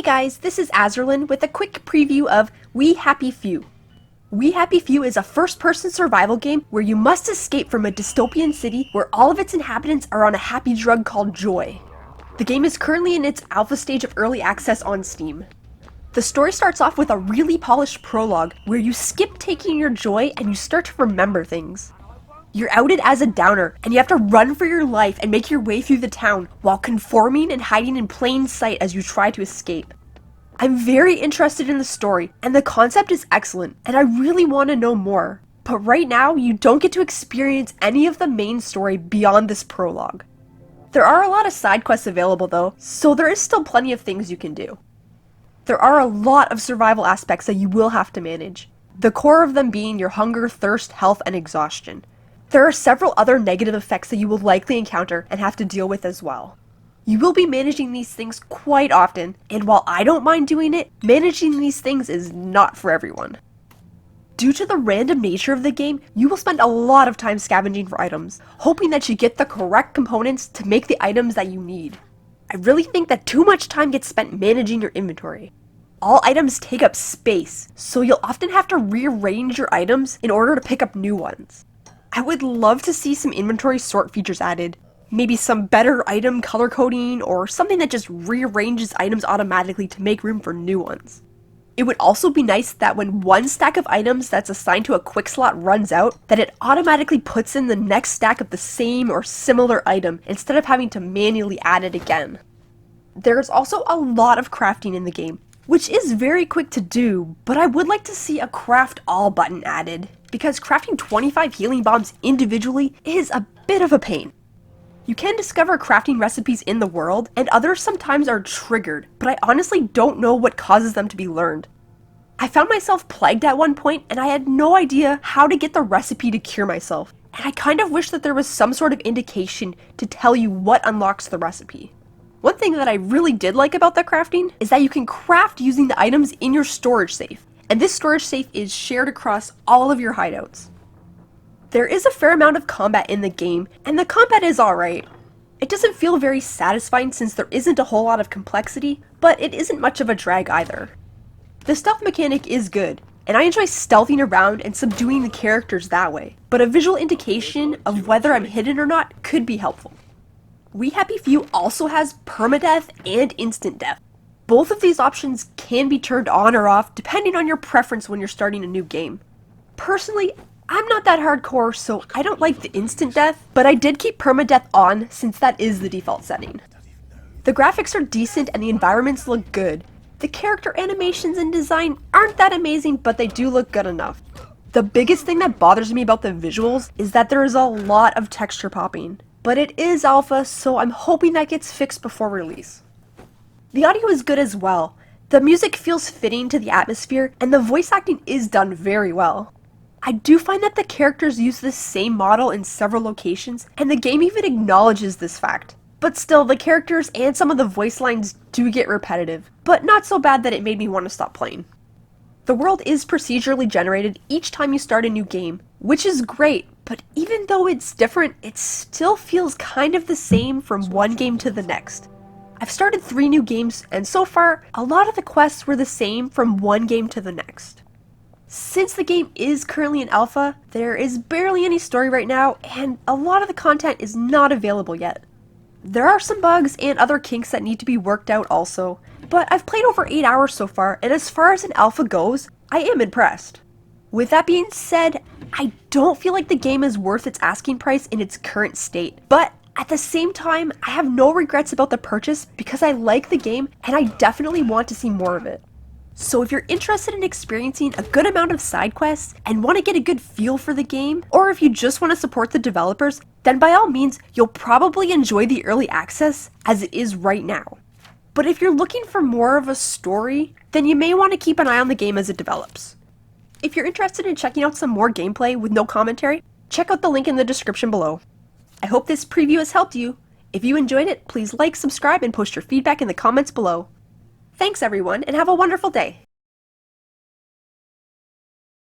guys, this is Azerlin with a quick preview of We Happy Few. We Happy Few is a first-person survival game where you must escape from a dystopian city where all of its inhabitants are on a happy drug called joy. The game is currently in its alpha stage of early access on Steam. The story starts off with a really polished prologue where you skip taking your joy and you start to remember things. You're outed as a downer, and you have to run for your life and make your way through the town while conforming and hiding in plain sight as you try to escape. I'm very interested in the story, and the concept is excellent, and I really want to know more. But right now, you don't get to experience any of the main story beyond this prologue. There are a lot of side quests available though, so there is still plenty of things you can do. There are a lot of survival aspects that you will have to manage, the core of them being your hunger, thirst, health, and exhaustion. There are several other negative effects that you will likely encounter and have to deal with as well. You will be managing these things quite often, and while I don't mind doing it, managing these things is not for everyone. Due to the random nature of the game, you will spend a lot of time scavenging for items, hoping that you get the correct components to make the items that you need. I really think that too much time gets spent managing your inventory. All items take up space, so you'll often have to rearrange your items in order to pick up new ones. I would love to see some inventory sort features added. Maybe some better item color coding or something that just rearranges items automatically to make room for new ones. It would also be nice that when one stack of items that's assigned to a quick slot runs out, that it automatically puts in the next stack of the same or similar item instead of having to manually add it again. There's also a lot of crafting in the game, which is very quick to do, but I would like to see a craft all button added, because crafting 25 healing bombs individually is a bit of a pain. You can discover crafting recipes in the world, and others sometimes are triggered, but I honestly don't know what causes them to be learned. I found myself plagued at one point, and I had no idea how to get the recipe to cure myself, and I kind of wish that there was some sort of indication to tell you what unlocks the recipe. One thing that I really did like about the crafting is that you can craft using the items in your storage safe, and this storage safe is shared across all of your hideouts. There is a fair amount of combat in the game, and the combat is alright. It doesn't feel very satisfying since there isn't a whole lot of complexity, but it isn't much of a drag either. The stealth mechanic is good, and I enjoy stealthing around and subduing the characters that way, but a visual indication of whether I'm hidden or not could be helpful. We Happy Few also has permadeath and instant death. Both of these options can be turned on or off depending on your preference when you're starting a new game. Personally, I'm not that hardcore, so I don't like the instant death, but I did keep permadeath on since that is the default setting. The graphics are decent and the environments look good. The character animations and design aren't that amazing, but they do look good enough. The biggest thing that bothers me about the visuals is that there is a lot of texture popping, but it is alpha, so I'm hoping that gets fixed before release. The audio is good as well. The music feels fitting to the atmosphere, and the voice acting is done very well. I do find that the characters use this same model in several locations, and the game even acknowledges this fact. But still, the characters and some of the voice lines do get repetitive, but not so bad that it made me want to stop playing. The world is procedurally generated each time you start a new game, which is great, but even though it's different, it still feels kind of the same from one game to the next. I've started 3 new games, and so far, a lot of the quests were the same from one game to the next. Since the game is currently in alpha, there is barely any story right now, and a lot of the content is not available yet. There are some bugs and other kinks that need to be worked out also, but I've played over 8 hours so far, and as far as an alpha goes, I am impressed. With that being said, I don't feel like the game is worth its asking price in its current state, but at the same time, I have no regrets about the purchase because I like the game and I definitely want to see more of it. So if you're interested in experiencing a good amount of side quests and want to get a good feel for the game, or if you just want to support the developers, then by all means, you'll probably enjoy the early access as it is right now. But if you're looking for more of a story, then you may want to keep an eye on the game as it develops. If you're interested in checking out some more gameplay with no commentary, check out the link in the description below. I hope this preview has helped you. If you enjoyed it, please like, subscribe, and post your feedback in the comments below. Thanks everyone, and have a wonderful day!